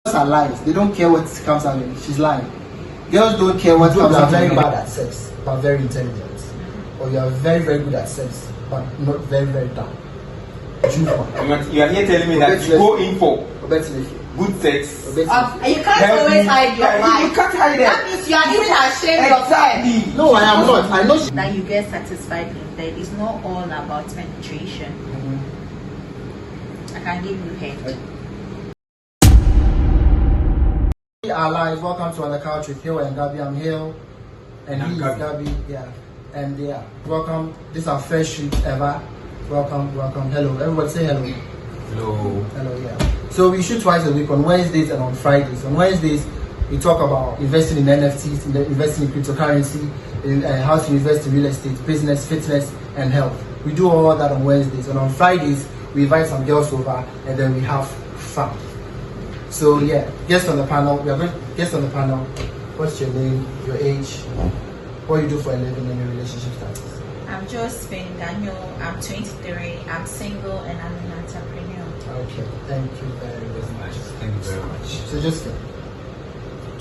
Girls are lies. They don't care what comes out. She's lying. Girls don't care what comes out. You are very bad at sex, but very intelligent. Or you are very, very good at sex, but not very, very dumb. Choose one. You are here telling me that you go in for good sex. You can't always hide your life. You can't hide it. That means you are even ashamed of that. No, I am not. I know that you get satisfied in bed. It's not all about penetration. I can give you head. Our lives. Welcome to On the Couch with Hill and Gabby. I'm Hill, and he is Gabby. Yeah, and yeah, welcome. This is our first shoot ever. Welcome. Hello, everybody. Say hello. Hello. Yeah. So we shoot twice a week on Wednesdays and on Fridays. On Wednesdays, we talk about investing in NFTs, investing in cryptocurrency, in how to invest in real estate, business, fitness, and health. We do all that on Wednesdays, and on Fridays we invite some girls over, and then we have fun. So yeah, guests on the panel. We are going guests on the panel. What's your name? Your age? What you do for a living, and your relationship status? I'm Josephine Daniel. I'm 23. I'm single, and I'm an entrepreneur. Okay, thank you very much. Thank you very much. So just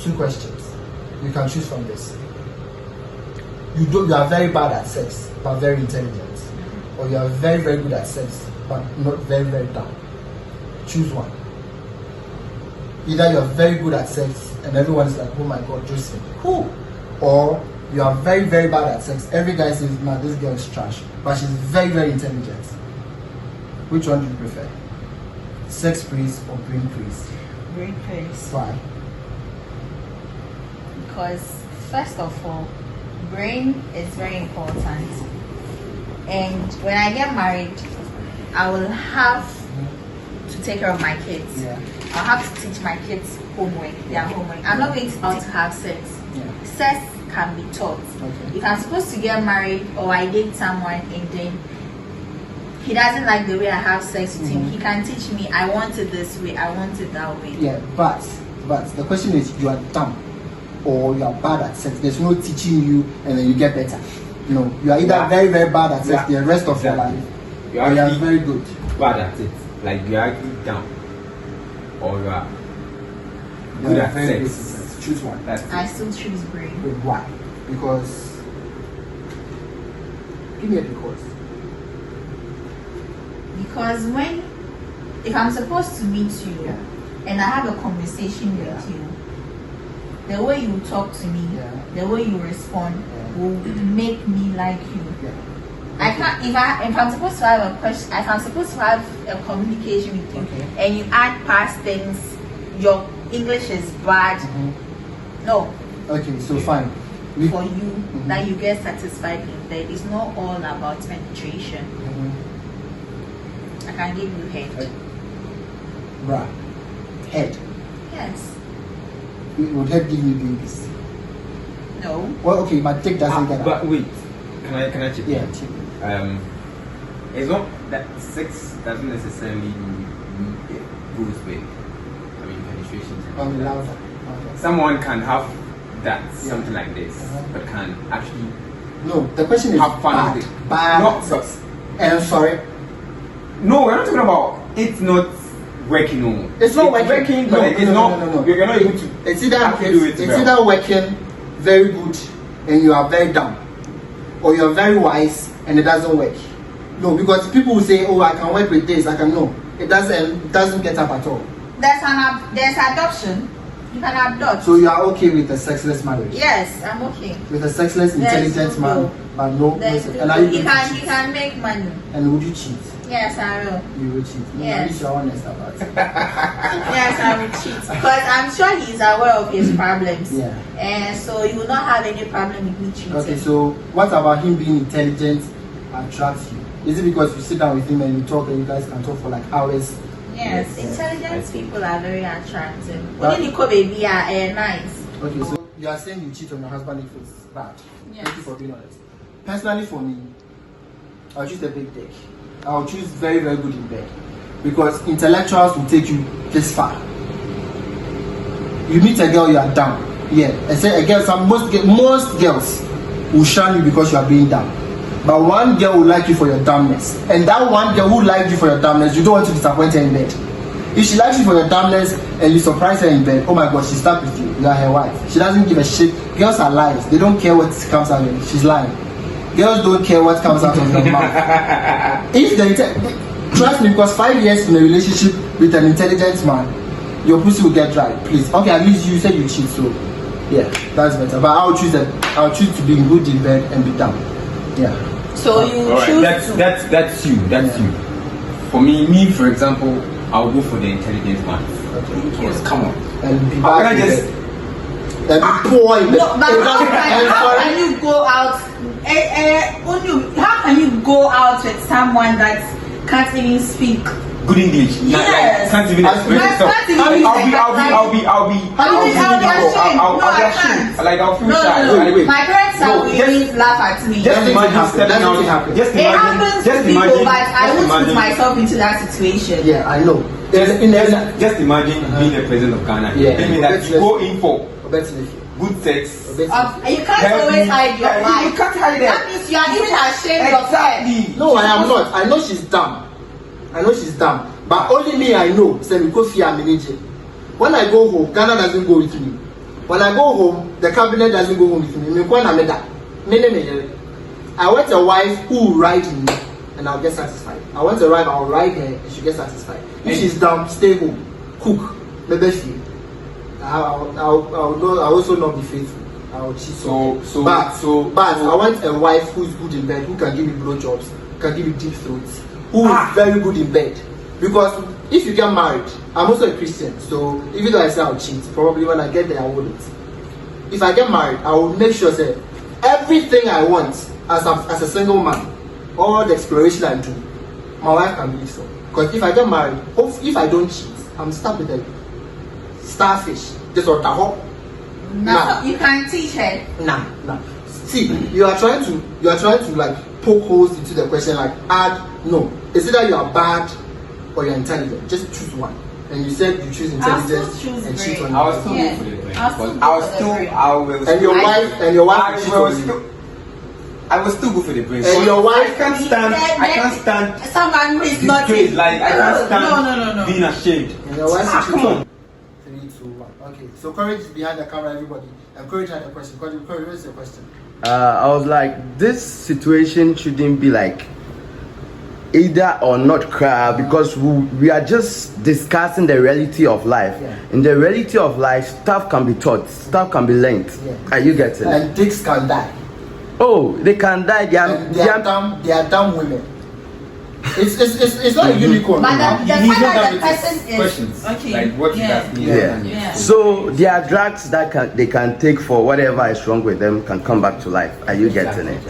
2 questions. You can choose from this. You are very bad at sex, but very intelligent, or you are very, very good at sex, but not very, very dumb. Choose one. Either you are very good at sex and everyone is like, oh my god, Joseph, who? Or you are very, very bad at sex. Every guy says, man, this girl is trash, but she's very, very intelligent. Which one do you prefer? Sex praise or brain praise? Brain praise. Why? Because first of all, brain is very important. And when I get married, I will have to take care of my kids. Yeah. I'll have to teach my kids homework, their homework. I'm not going to out to have sex. Yeah. Sex can be taught. Okay. If I'm supposed to get married or I date someone and then he doesn't like the way I have sex with him, he can teach me, I want it this way, I want it that way. Yeah, but the question is, you are dumb or you are bad at sex. There's no teaching you and then you get better. No, you are either very, very bad at sex the rest of your life, or you are very good. Bad at it. Like you are actually dumb. Or you are good at sex. Choose one. I still choose brain. But why? Because give me a because. Because if I'm supposed to meet you and I have a conversation with you, the way you talk to me, the way you respond will make me like you. I can't if I'm supposed to have a question, if I'm supposed to have a communication with you and you add past things, your English is bad. No. Okay, so fine. For you that you get satisfied in bed, it's not all about penetration. I can give you head. Bruh. Head. Yes. Would head give you babies? No. Well, okay, my dick doesn't get But out. wait, can I check? Yeah, check. It's not that sex doesn't necessarily goes with penetration. Louder. Someone can have something like this, but can actually no. The question is have fun with it. Bad sex. I'm sorry. No, we're not talking about it's not working. No, it's not working. But it's not. No. You're not able to. It's either working very good and you are very dumb, or you are very wise and it doesn't work. No, because people will say, "Oh, I can work with this. I can." No, it doesn't get up at all. There's adoption. You can adopt. So you are okay with a sexless marriage? Yes, I'm okay. With a sexless, intelligent man, but no. And you can make money. And would you cheat? Yes, I will. You will cheat. Yes. At least you're honest about it. Yes, I will cheat because I'm sure he's aware of his problems. Yeah. And so you will not have any problem with me cheating. Okay, so what about him being intelligent attracts you? Is it because you sit down with him and you talk and you guys can talk for like hours? Yes, intelligent people are very attractive. When you come baby are nice. Okay, so you are saying you cheat on your husband if it's bad. Yes. Thank you for being honest. Personally for me, I'll choose a big dick. I'll choose very, very good in bed. Because intellectuals will take you this far. You meet a girl, you are dumb. Yeah. I say a girl, most girls will shun you because you are being dumb. But one girl will like you for your dumbness. And that one girl who liked you for your dumbness, you don't want to disappoint her in bed. If she likes you for your dumbness and you surprise her in bed, oh my God, she's stuck with you. You are her wife. She doesn't give a shit. Girls are liars. They don't care what comes out of it. She's lying. Girls don't care what comes out of your mouth. If they trust me, because 5 years in a relationship with an intelligent man, your pussy will get dry. Please. Okay, at least you said you cheat, so yeah, that's better. But I'll choose to be good in bed and be dumb. Yeah. So you All choose right. to. That's you. For me, for example, I'll go for the intelligent man. Okay. Yes, come on. And be How back can I in just? bed. And be poor in bed. No, but how can you go out? How can you go out with someone that can't even speak? Good English. Yes. Can't even express yourself. Can't even I'll be ashamed. Like I'll feel No, shy. no, no. Wait. My parents No, will just- always laugh at me. Just imagine happen. stepping That's what out. happen. Just It happens imagine. to Just people, imagine. but I Just won't put imagine. myself into that situation. Yeah, I know. Just imagine being the president of Ghana. Yeah. Meaning that you go in for Obetinifi. good sex. You can't always hide your life. You can't hide it. That means you are even ashamed of her. Exactly. No, I am not. I know she's dumb. But only me I know. Say because fear managing. When I go home, Ghana doesn't go with me. When I go home, the cabinet doesn't go home with me. I want a wife who will ride me and I'll get satisfied. I want a wife, I'll ride her and she'll get satisfied. If she's dumb, stay home, cook, maybe she. I'll also not be faithful. I'll cheat. But I want a wife who is good in bed, who can give me blowjobs, can give me deep throats, who is very good in bed. Because if you get married, I'm also a Christian, so even though I say I'll cheat, probably when I get there I wouldn't. If I get married, I will make sure that everything I want as a single man, all the exploration I do, my wife can believe so. Because if I get married, if I don't cheat, I'm stuck with a starfish. Just or taho. No, you can teach her. Nah. See, you are trying to like poke holes into the question, like add. No, it's either you are bad or you're intelligent. Just choose one. And you said you choose intelligence and cheat on I was still Yeah. go for the brain. I will and your wife will cheat on you. I will still go for the brain. And your wife I can't stand someone who is not disgrace. Like I can't stand No. being ashamed. And your wife will cheat Come on on. you. 3, 2, 1. Okay, so Courage is behind the camera, everybody. And Courage had a question. Courage, what's your question? I was like, this situation shouldn't be like either or not cry, because we are just discussing the reality of life. Yeah. In the reality of life, stuff can be taught, stuff can be learned. Yeah. Are you getting it? And dicks can die. Oh, they can die. They are dumb women. It's not a unicorn. But you know? the You fact need that the to have person is questions. okay. Like what is Yeah. that? Yeah. So there are drugs that they can take for whatever is wrong with them, can come back to life. Are you getting it?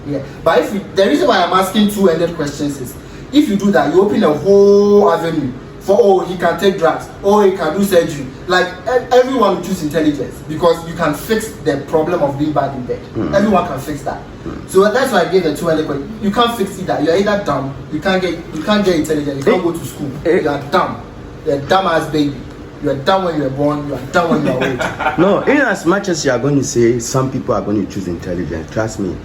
Yeah, but the reason why I'm asking two-ended questions is, if you do that, you open a whole avenue for he can take drugs, he can do surgery. Like everyone will choose intelligence because you can fix the problem of being bad in bed. Everyone can fix that. So that's why I gave the two-ended question. You can't fix either. You're either dumb, you can't get intelligent, you can't go to school. You are dumb. You're a dumb ass baby. You are dumb when you were born, you are dumb when you are old. No, in as much as you are going to say some people are going to choose intelligence, trust me.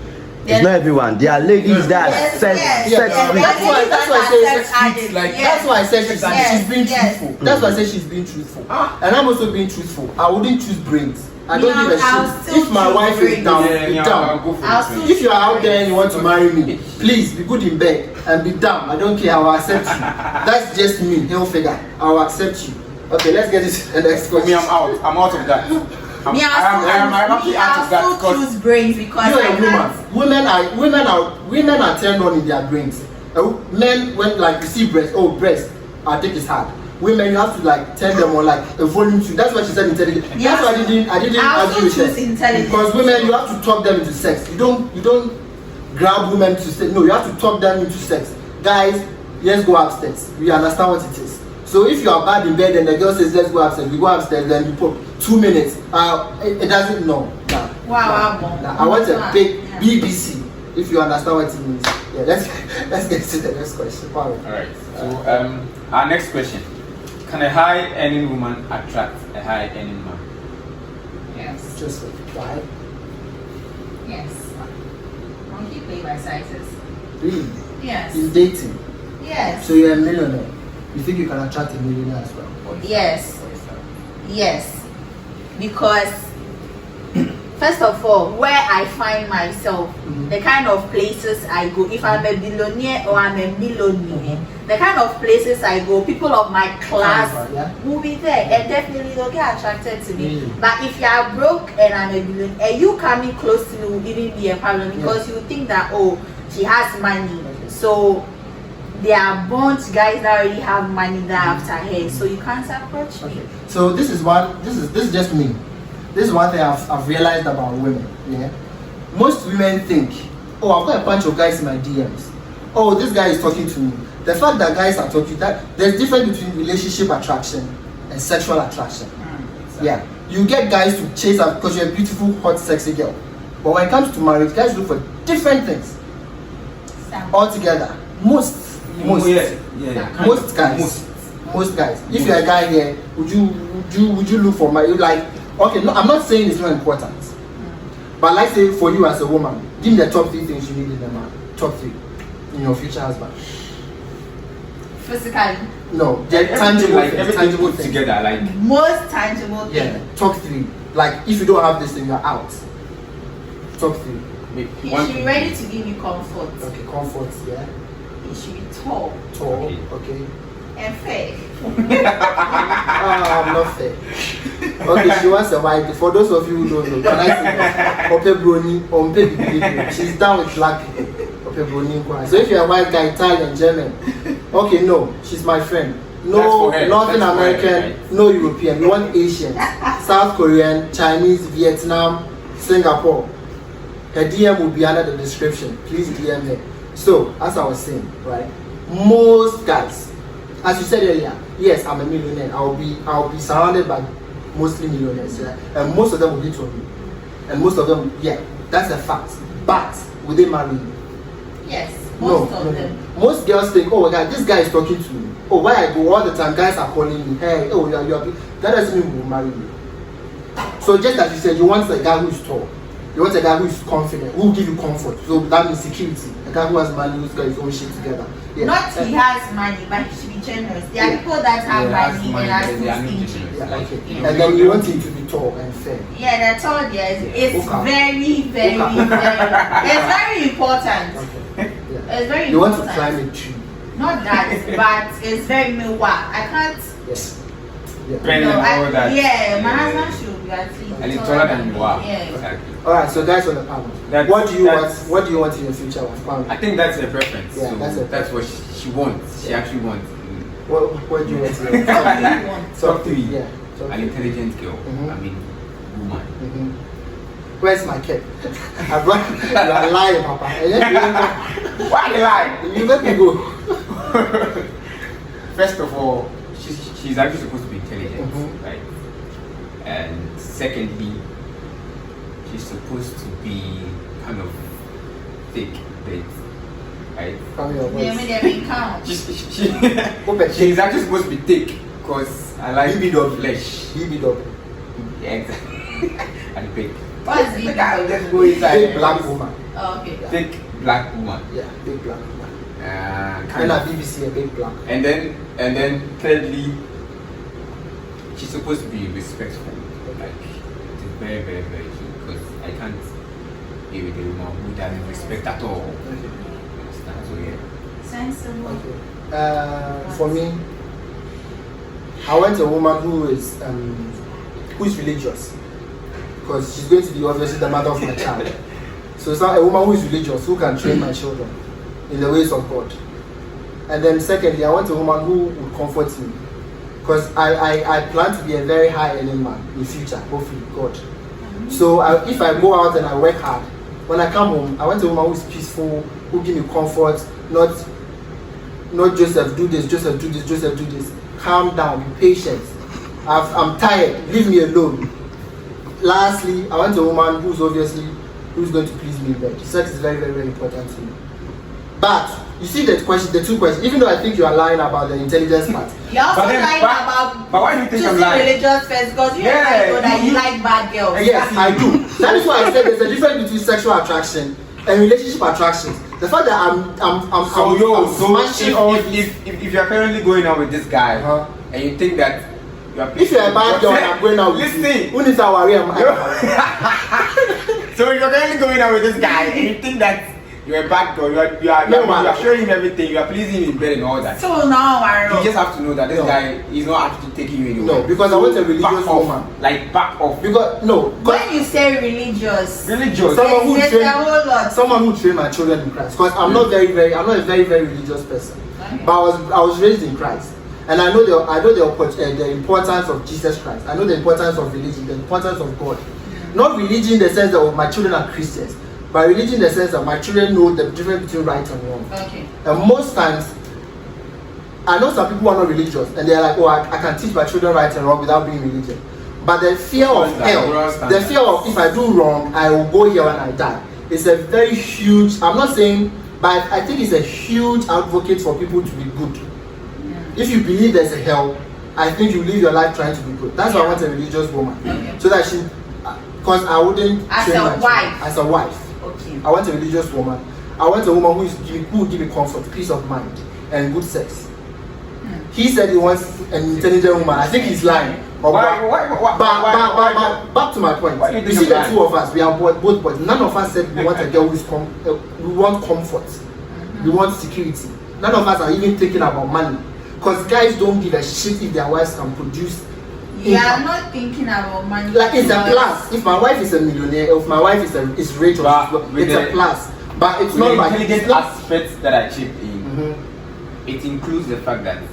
Yes. It's not everyone. There are ladies that Yes, sex, yes, sex yes. free. That's why I say sex Addict. like Yes. that's why I said she's Yes, being yes. truthful. That's why I said she's being truthful. And I'm also being truthful. I wouldn't choose brains. I don't Me, give a I'll shit. still If my choose wife is brains. down, Yeah, be I'll down. go for I'll the still brain. If you are out there and you want to marry me, please be good in bed and be dumb. I don't care. I will accept you. That's just me. He'll figure. I will accept you. Okay, let's get this the next For me, question. I'm out of that. I'm actually out of that I'll still because choose brains because You're I a woman. can't. Women are turned on in their brains. Men, when like you see breast, I think it's hard. Women, you have to like turn them on like a volume 2. That's why she said intelligent. Yeah. That's why I didn't I'll argue with still her. choose intelligent. Because women, you have to talk them into sex. You don't grab women to sex. No, you have to talk them into sex. Guys, let's go upstairs. We understand what it is. So if you are bad in bed and the girl says let's go upstairs, we go upstairs, then you put 2 minutes. It doesn't no. Nah, Wow. nah. I want a big Yeah. BBC. If you understand what it means. Yeah, let's get to the next question. Wow. Alright. So our next question. Can a high earning woman attract a high earning man? Yes. Just why? Yes. Monkey play by sizes. Really? Yes. In dating. Yes. So you're a millionaire. you think you can attract a millionaire as well? Yes. Yes. Because first of all, where I find myself, the kind of places I go, if I'm a billionaire or I'm a millionaire, the kind of places I go, people of my class will be there and definitely they'll get attracted to me. But if you are broke and I'm a billionaire, you coming close to me will even be a problem because you think that, oh, she has money. So there are bunch guys that already have money that after her, so you can't approach me. So this is just me. This is one thing I've realized about women. Yeah, most women think, oh, I've got a bunch of guys in my DMs. Oh, this guy is talking to me. The fact that guys are talking, that there's difference between relationship attraction and sexual attraction. Yeah, you get guys to chase up because you're a beautiful, hot, sexy girl. But when it comes to marriage, guys look for different things altogether. Most guys. If you're a guy here, would you look for my like? Okay, no, I'm not saying it's not important, but like say for you as a woman, give me the top 3 things you need in a man. Top 3 in your future husband. Physically. No, they're tangible, like things, everything tangible put things. together, like Most tangible thing. Yeah, top 3. Like if you don't have this thing, you're out. Top 3. He should be ready to give you comfort. Okay, comfort. Yeah. He should be tall Tall. Okay. and fair. I'm not fair. Okay, she wants a white. For those of you who don't know, can I say Ope Brony, she's down with black people. Ope Brony. So if you're a white guy, Italian, German, okay, no, she's my friend. No, Northern American, no European. We want Asian, South Korean, Chinese, Vietnam, Singapore. Her DM will be under the description. Please DM her. So, as I was saying, right, most guys, as you said earlier, yes, I'm a millionaire. I'll be surrounded by mostly millionaires, right? And most of them will hit on me. And most of them, yeah, that's a fact. But will they marry you? Yes, most of them. Most girls think, oh my God, this guy is talking to me. Oh, where I go all the time, guys are calling me. Hey, oh, you're that doesn't mean we'll marry you. So just as you said, you want a guy who is tall. You want a guy who is confident, who will give you comfort. So that means security. A guy who has money, who's got his own shit together. Yeah. Not he has money, but he should be generous. There are people that have money and are still stingy. Yeah, okay. And then you want him to be tall and fair. Yeah, that's all there is. It's Okay. very, very, it's very important. Okay. Yeah. It's very You want important. to climb a tree. Not that, but it's very meanwhile. I can't. Yes. Yeah. Depending on all that. Yeah, my husband should be at least and it's taller than you are. Yeah. Exactly. Alright, so guys on the panel. What do you want in your future wife? I think that's her preference. Yeah, so that's what she wants. She actually wants. What do you want in your future? What do you want? Top 3. Yeah. An intelligent girl. Mhm. I mean, woman. Where's my cake? I brought you are lying, Papa. Why the lie? You let me go. First of all, she's actually supposed to be intelligent, right? And secondly, she's supposed to be kind of thick, right? Come here, Yeah, boys. they count. She's actually supposed to be thick because I like BBW. flesh. BBW. Yeah, exactly. And big. What's the Let's go inside. Big black woman. Oh, okay. Thick black woman. Yeah, big black woman. Kind And of. at BBC, a big black. And then thirdly, she's supposed to be respectful. Like it is very, very, very key because I can't be with a woman who doesn't respect at all. Understand? So yeah. Sensible. Okay. For me, I want a woman who is religious, because she's going to be obviously the mother of my child. So it's not a woman who is religious who can train my children in the ways of God. And then secondly, I want a woman who will comfort me, because I plan to be a very high earning man in the future, hopefully, God. So if I go out and I work hard, when I come home, I want a woman who is peaceful, who give me comfort, not Joseph do this, Joseph do this, Joseph do this. Calm down, be patient. I'm tired, leave me alone. Lastly, I want a woman who's going to please me in bed. Sex is very, very, very important to me. But you see the two questions, even though I think you are lying about the intelligence part. You're also But then- lying but- about but why do you think I'm choosing lying? religious first, because you know that you like bad girls. Yes, I do. That is why I said there's a difference between sexual attraction and relationship attraction. The fact that I'm smashing all if you're currently going out with this guy and you think that if you're a bad girl and I'm going out with you, who needs our worry? So if you're currently going out with this guy and you think that you're a bad girl, you are showing him everything, you are pleasing him in bed and all that. So now you just have to know that this guy is not actually taking you anywhere. No, because I want a religious woman. Like back off. Because when you say religious, someone who train my children in Christ. Because I'm not a very religious person. Okay. But I was raised in Christ. And I know the importance of Jesus Christ. I know the importance of religion, the importance of God. Not religion in the sense that my children are Christians, but religion in the sense that my children know the difference between right and wrong. Okay. And most times, I know some people who are not religious, and they're like, oh, I can teach my children right and wrong without being religious. But the fear of hell, the fear of if I do wrong, I will go here when I die. It's a very huge, I'm not saying, but I think it's a huge advocate for people to be good. If you believe there's a hell, I think you live your life trying to be good. That's why I want a religious woman. Okay. So that because I wouldn't as train a my wife. children. As a wife. Okay. I want a religious woman. I want a woman who will give me comfort, peace of mind, and good sex. He said he wants an intelligent woman. I think he's lying. Why? But back to my point. You see the two of us, we are both boys. None of us said we want a girl we want comfort. We want security. None of us are even thinking about money. Because guys don't give a shit if their wives can produce. You are not thinking about money. Like it's a plus. If my wife is a millionaire, if my wife is rich, it's a plus. But it's not like intelligent aspects that I chip in. It includes the fact that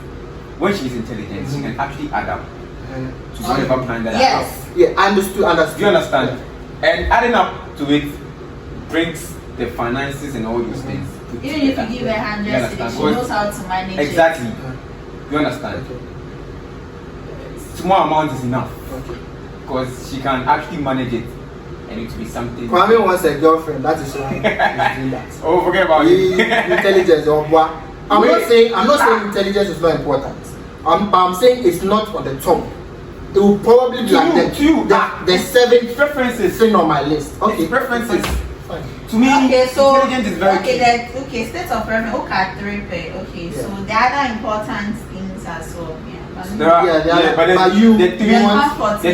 when she is intelligent, she can actually add up to whatever plan that I have. Yeah, understood. You understand? And adding up to it brings the finances and all those things. Even if you give her 100, she knows how to manage it. Exactly. You understand? Small amount is enough. Because she can actually manage it and it will be something. Kwame wants a girlfriend, that is why he's doing that. Oh, forget about it. Intelligence or what? I'm not saying intelligence is not important. But I'm saying it's not on the top. It will probably be like the seventh preferences thing on my list. Okay, preferences. Fine. To me, okay, so intelligence is very key. State of preference. Okay, so the other important things as well. But the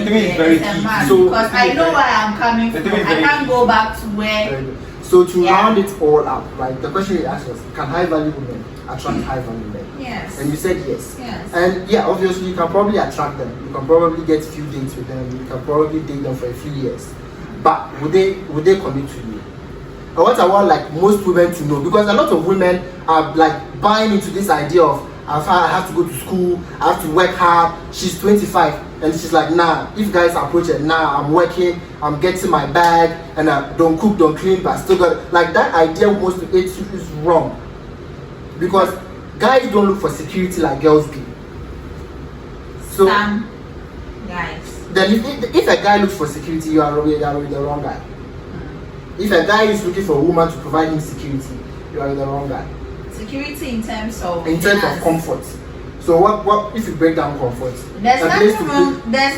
three is very key. So because I know where I'm coming from, I can't go back to where. So to round it all up, right? The question you asked was, can high value women attract high value men? Yes. And you said yes. Yes. And yeah, obviously you can probably attract them. You can probably get a few dates with them. You can probably date them for a few years. But would they commit to you? And what I want like most women to know, because a lot of women are like buying into this idea of I have to go to school, I have to work hard. She's 25 and she's like, nah, if guys approach her, nah, I'm working, I'm getting my bag, and I don't cook, don't clean, but I still got like that idea most of it is wrong. Because guys don't look for security like girls do. So guys. Then if a guy looks for security, you are with the wrong guy. If a guy is looking for a woman to provide him security, you are with the wrong guy. Security in terms of comfort. So what if you break down comfort? There's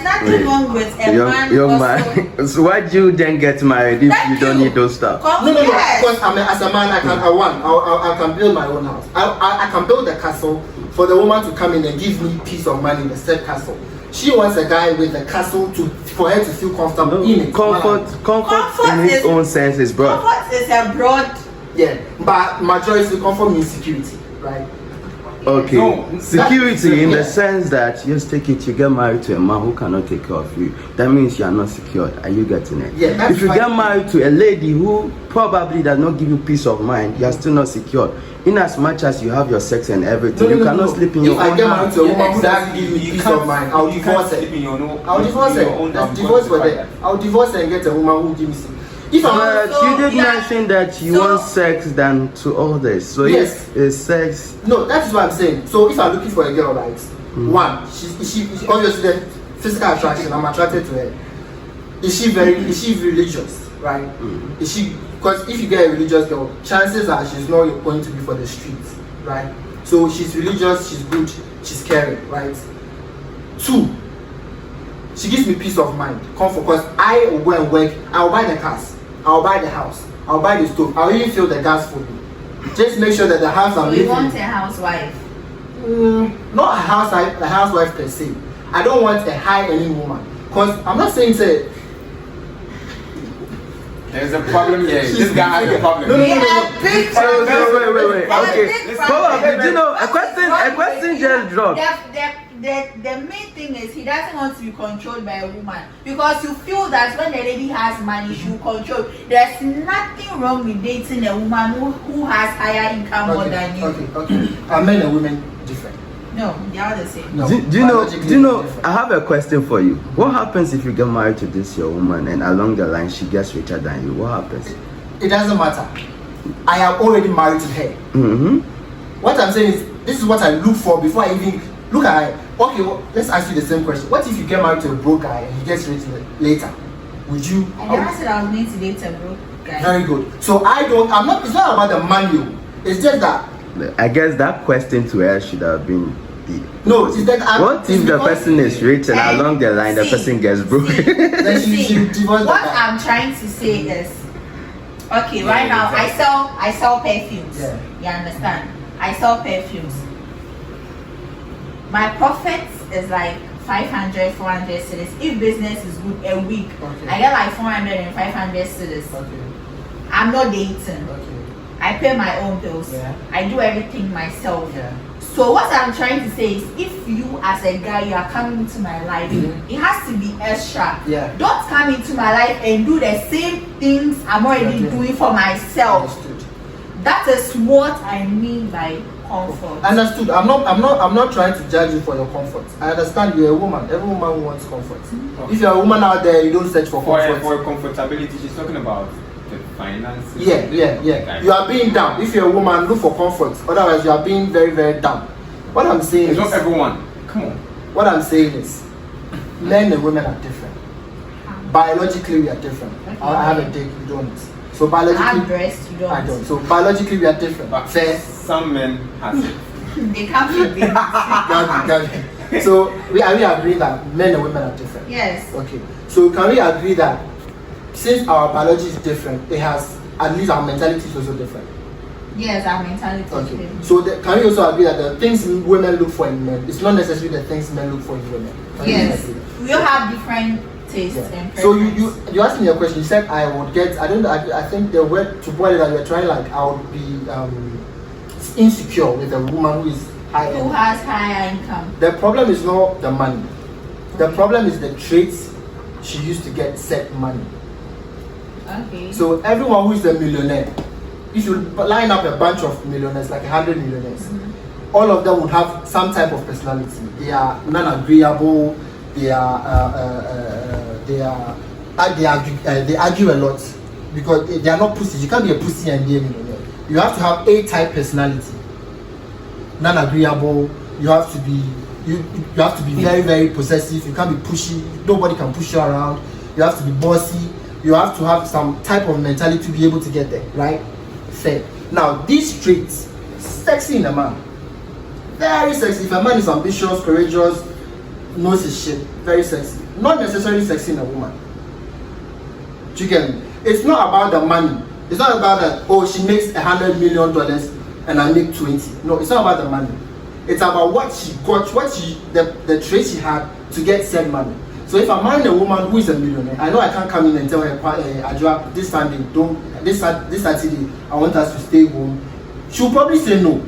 nothing wrong with a man. Young man. So why do you then get married if you don't need those stuff? No. Because as a man, I can build my own house. I can build a castle for the woman to come in and give me peace of mind in the said castle. She wants a guy with a castle for her to feel comfortable in it. Comfort in its own sense is broad. Comfort is a broad. Yeah, but majority comfort means security, right? Okay, no, security in the sense that just take it, you get married to a man who cannot take care of you. That means you are not secured. Are you getting it? Yeah, that's if you get married to a lady who probably does not give you peace of mind, you are still not secured. In as much as you have your sex and everything, you cannot sleep in your own house. If I get married to a woman who doesn't give me peace of mind, I'll divorce her. I'll divorce her. I'll divorce her and get a woman who gives me. But you did mention that you want sex than to all this. So yes, it's sex. No, that's what I'm saying. So if I'm looking for a girl, right? One, she obviously the physical attraction. I'm attracted to her. Is she religious, right? Is she? Because if you get a religious girl, chances are she's not going to be for the streets, right? So she's religious, she's good, she's caring, right? Two, she gives me peace of mind, comfort. Because I will go and work. I'll buy the cars. I'll buy the house. I'll buy the stove. I'll even fill the gas for you. Just make sure that the house So I'm you living. want a housewife? Not a housewife per se. I don't want a high-earning woman. Cause I'm not saying say. There's a problem here. This guy has a problem. No, no, We no, no. have big So, wait. There's Okay. big Hold on. problem. You know, a question just dropped. The main thing is he doesn't want to be controlled by a woman because you feel that when the lady has money, she will control. There's nothing wrong with dating a woman who has higher income more than you. Okay. Are men and women different? No, they are the same. No. Do you know? Different. I have a question for you. What happens if you get married to this your woman and along the line she gets richer than you? What happens? It doesn't matter. I am already married to her. Mm-hmm. What I'm saying is, this is what I look for before I even look at her. Okay, well, let's ask you the same question. What if you get married to a broke guy and he gets rich later? Would you? I never said I was going to date a broke guy. Very good. So I'm not. It's not about the money. It's just that. I guess that question to her should have been. No, it's that. What if the person is rich and along the line the person gets broke? Then she divorced What the guy. I'm trying to say is, okay, right now I sell perfumes. Yeah. You understand? I sell perfumes. My profit is like 500, 400 cedis. If business is good a week, Okay. I get like 400 and 500 cedis. Okay. I'm not dating. Okay. I pay my own bills. Yeah. I do everything myself. Yeah. So what I'm trying to say is, if you as a guy you are coming into my life, it has to be extra. Yeah. Don't come into my life and do the same things I'm already Okay. doing for myself. Understood. That is what I mean by comfort. Understood. I'm not trying to judge you for your comfort. I understand you're a woman. Every woman wants comfort. Okay. If you're a woman out there, you don't search for comfort. For comfortability, she's talking about the finances. Yeah. You are being down. If you're a woman, look for comfort. Otherwise, you are being very, very down. What I'm saying It's is, not everyone. Come on. what I'm saying is, men and women are different. Biologically, we are different. I have a dick, you don't. So I'm biologically, dressed, you don't. I don't. So biologically, we are different. But Fair. some men has it. They can't be babies. Gabi. So we agree that men and women are different. Yes. Okay. So can we agree that since our biology is different, it has at least our mentality is also different? Yes, our mentality is Okay. different. So can we also agree that the things women look for in men, it's not necessarily the things men look for in women? Can we Yes. agree? We all have different tastes Yeah. and So preferences. you asked me a question. You said I would get. I think the word to boil it that you were trying like I would be insecure with a woman who is high. Who has higher income? The problem is not the money. The problem is the traits she used to get said money. Okay. So everyone who is a millionaire, if you line up a bunch of millionaires, like 100 millionaires, all of them would have some type of personality. They are non-agreeable. They argue a lot because they are not pussy. You can't be a pussy and be a millionaire. You have to have A-type personality. Non-agreeable. You have to be very, very possessive. You can't be pushy. Nobody can push you around. You have to be bossy. You have to have some type of mentality to be able to get there, right? Fair. Now, these traits, sexy in a man. Very sexy. If a man is ambitious, courageous, knows his shit, very sexy. Not necessarily sexy in a woman. Do you get me? It's not about the money. It's not about that, oh, she makes $100 million and I make 20. No, it's not about the money. It's about what she got, the trait she had to get said money. So if I marry a woman who is a millionaire, I know I can't come in and tell her, Ajua, this Sunday, this Saturday, I want us to stay home. She'll probably say no.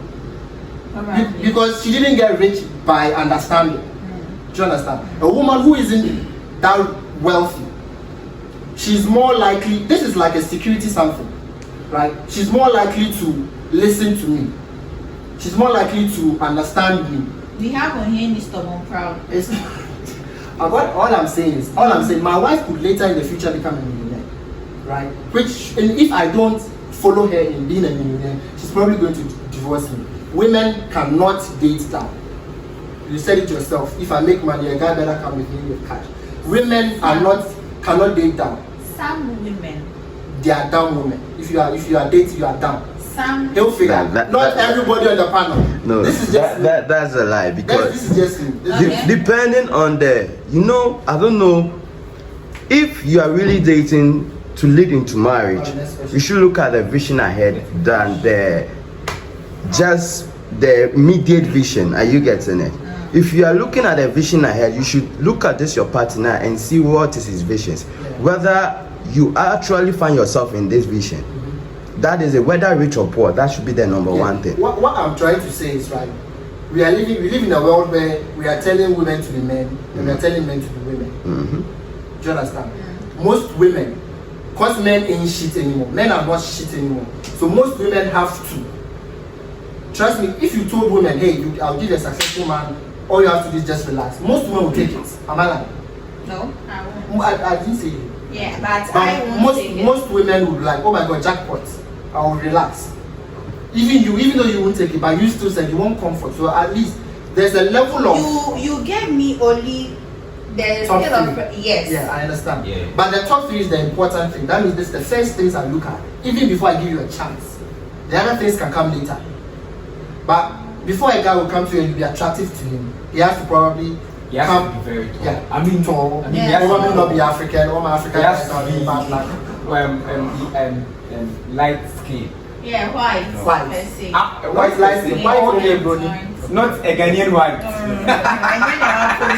Because she didn't get rich by understanding. Do you understand? A woman who isn't that wealthy, she's more likely, this is like a security something, right? She's more likely to listen to me. She's more likely to understand me. We have on here this stubborn proud. All I'm saying, my wife could later in the future become a millionaire, right? Which, and if I don't follow her in being a millionaire, she's probably going to divorce me. Women cannot date down. You said it yourself. If I make money, a guy better come with me with cash. Women cannot date down. Some women. They are down women. If you are dating, you are down. Some. They'll figure. Not everybody on the panel. No, this is just that's a lie because this is just Okay. depending on I don't know if you are really dating to lead into marriage. You should look at the vision ahead than just the immediate vision. Are you getting it? If you are looking at a vision ahead, you should look at this your partner and see what is his visions. Whether you actually find yourself in this vision. That is it. Whether rich or poor, that should be the number one thing. What I'm trying to say is, right, we live in a world where we are telling women to be men and we are telling men to be women. Do you understand? Most women, because men ain't shit anymore, men are not shit anymore, so most women have to trust me. If you told women, hey, I'll give you a successful man, all you have to do is just relax, most women will take it. Am I lying? No, I won't. I didn't say you. Yeah, but I won't most take it. most women would be like, oh my god, jackpot, I will relax. Even though you won't take it, but you still said you want comfort. So at least there's a level of you gave me only the top scale of three. yes. Yeah, I understand. Yeah. But the top three is the important thing. That means this is the first things I look at. Even before I give you a chance. The other things can come later. But before a guy will come to you and you be attractive to him, he has to probably He has come to be very tall. Yeah, I mean, tall. I mean, Yeah. he has Probably to not be African. All my African He has guys to are be bad black. light skin. Yeah, white. White. Per se. White light skin. White okay, bro. Not a Ghanaian white.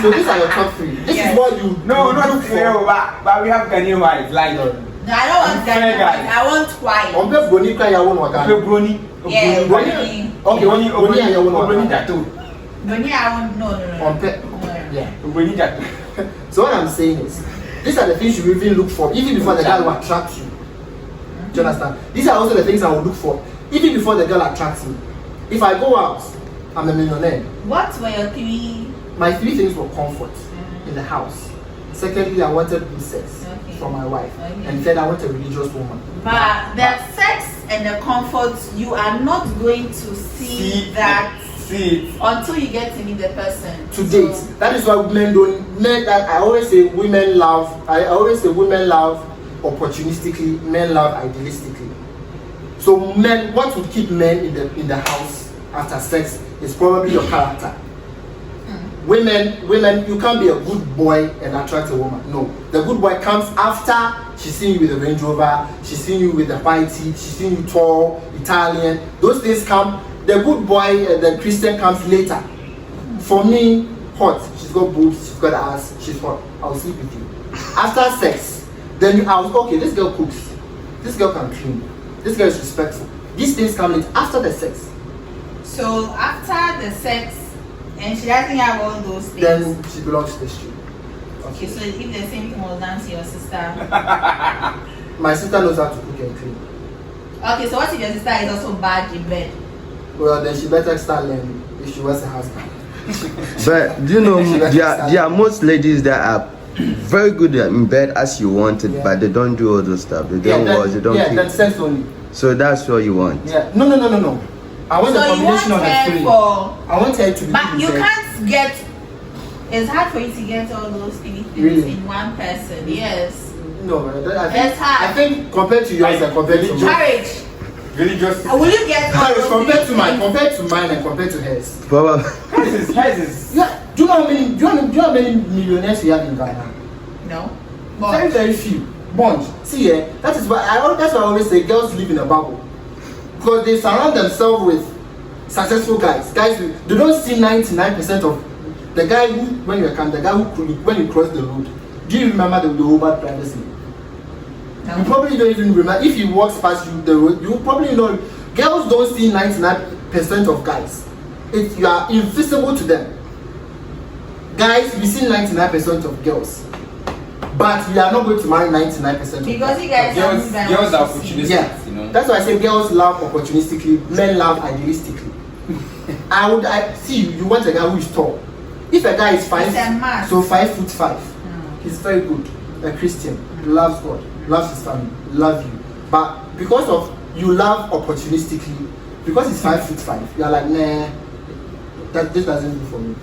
So these are your top three. This Yes. is what you No, you not look for. real, but we have Ghanaian white. Like, No, I don't want Fair that. guy. I want white. On pay Brony cry your own waga. Brony. Yeah, Brony. Brony. Okay, Brony and your own Brony waga. Jato. Brony, I want no. On pay. No. Yeah. Brony Jato. So what I'm saying is, these are the things you even look for, even before the girl will attract you. Do you understand? These are also the things I will look for, even before the girl attracts me. If I go out, I'm a millionaire. What were your three? My three things were comfort in the house. Secondly, I wanted good sex from my wife. Okay. And third, I want a religious woman. But the sex and the comfort, you are not going to see that See it. until you get to meet the person. To date, that is why women don't. Men, that I always say women love. I always say women love opportunistically. Men love idealistically. So men, what would keep men in the house after sex is probably your character. Women, you can't be a good boy and attract a woman. No, the good boy comes after she's seen you with a Range Rover, she's seen you with a white teeth, she's seen you tall, Italian. Those things come. The good boy, the Christian comes later. For me, hot. She's got boobs, she's got ass, she's hot. I'll sleep with you. After sex, then I was okay. This girl cooks. This girl can clean. This girl is respectful. These things come late after the sex. So after the sex, and she doesn't have all those things. Then she belongs to the street. Okay, so if the same thing was done to your sister. My sister knows how to cook and clean. Okay, so what if your sister is also bad in bed? Well, then she better start learning if she wants a husband. But do you know there are most ladies that are very good in bed as you wanted, Yeah. but they don't do all those stuff. They don't wash, they don't then clean. sex only. So that's what you want. Yeah. No. I want So a you want combination of the her three. for, I want her to be but good in you bed. can't get. It's hard for you to get all those three things Really? in one person. Yes, No, It's hard. I think compared to yours and compared to mine. courage. Religious. Will you get all those compared to three mine, things? compared to mine and compared to hers. Probably. Hers is. Yeah. Do you know how many? Do you know how many millionaires we have in Ghana? No. Very, very few. Bunch. See, that's why I always say girls live in a bubble, because they surround themselves with successful guys. Guys, they don't see 99% of the guy who, when you come, the guy who when you cross the road. Do you remember the Uber privacy? No. You probably don't even remember. If he walks past you the road, you probably know. Girls don't see 99% of guys. You are invisible to them. Guys, we see 99% of girls, but we are not going to marry 99% of Because you guys Girls are opportunistic, yeah, you know. that's why I say girls love opportunistically, men love idealistically. I see you want a guy who is tall. If a guy is It's a must. so 5'5", he's very good, a Christian, loves God, loves his family, loves you. But because of you love opportunistically, because he's 5'5", you are like, nah, this doesn't do for me.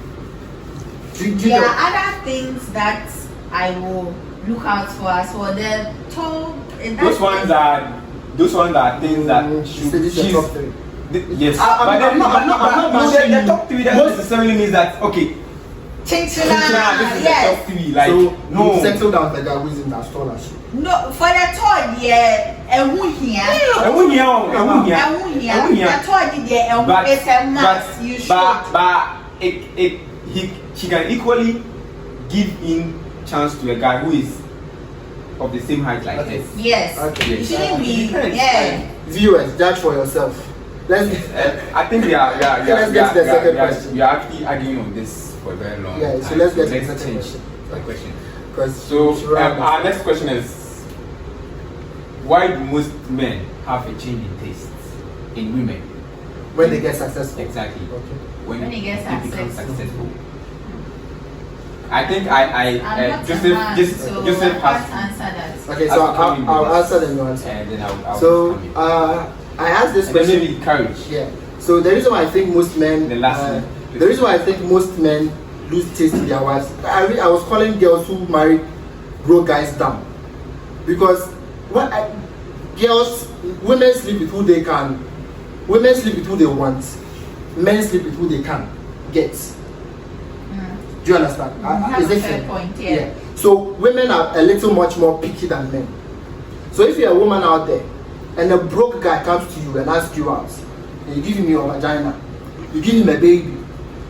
Do you There know? are other things that I will look out for as well. The tall. Those ones are things that So this is the top three. Yes, I'm not but mentioning the you. top three doesn't necessarily mean that okay. Chinchilla, This is yes. the top 3. Like, So no. you settle down with the guy who isn't as tall as you. No, for the third year, and who here? I won't hear. The third year, and it's a must. You should. But she can equally give in chance to a guy who is of the same height like Okay. this. Yes. Okay. You shouldn't be. Depends. Yeah. Viewers, judge for yourself. Let's. I think we are Let's get to the second question. we are actually arguing on this for a very long Yeah, time. so let's get to the second change question. the question. Because So our next question is, why do most men have a change in tastes in women? when they get successful. Exactly. Okay. When they get become successful. successful. I think I'm not a man, so Joseph I has, can't answer that. Okay, Has so to come in with I'll this. answer them. You answer. and then I'll So come in. I asked this And then question. maybe courage. Yeah. So the reason why I think most men, The last one. the reason why I think most men lose taste in their wives, I was calling girls who marry broke guys down, because women sleep with who they can, women sleep with who they want, men sleep with who they can get. Do you understand? That's Is a it fair fair? point, yeah. So women are a little much more picky than men. So if you're a woman out there and a broke guy comes to you and asks you out, and you give him your vagina, you give him a baby,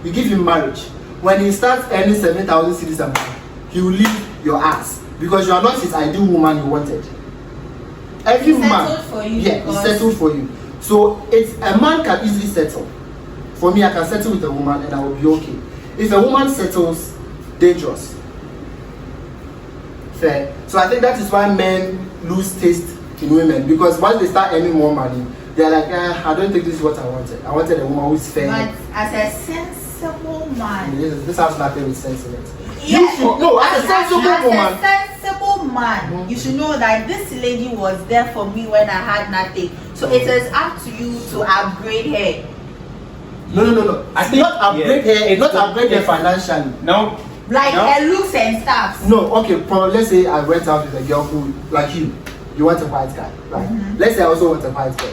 you give him marriage, when he starts earning 7,000 cedis a month, he will leave your ass because you are not his ideal woman he wanted. Every He man, settled for you yeah, he because- settled for you. So it's a man can easily settle. For me, I can settle with a woman and I will be okay. If a woman settles, dangerous. Fair. So I think that is why men lose taste in women, because once they start earning more money, they're like, I don't think this is what I wanted. I wanted a woman who is fair. But as a sensible man, This has nothing with sense in it. yes, No, as a sensible woman. a sensible man, you should know that this lady was there for me when I had nothing. So it is up to you to upgrade her. No. I It's think- not upgrade yeah, her. it's Not the- upgrade her it's- financially. No. Like No. her looks and stuff. No, okay. Let's say I went out with a girl who, like you want a white guy, right? Let's say I also want a white girl,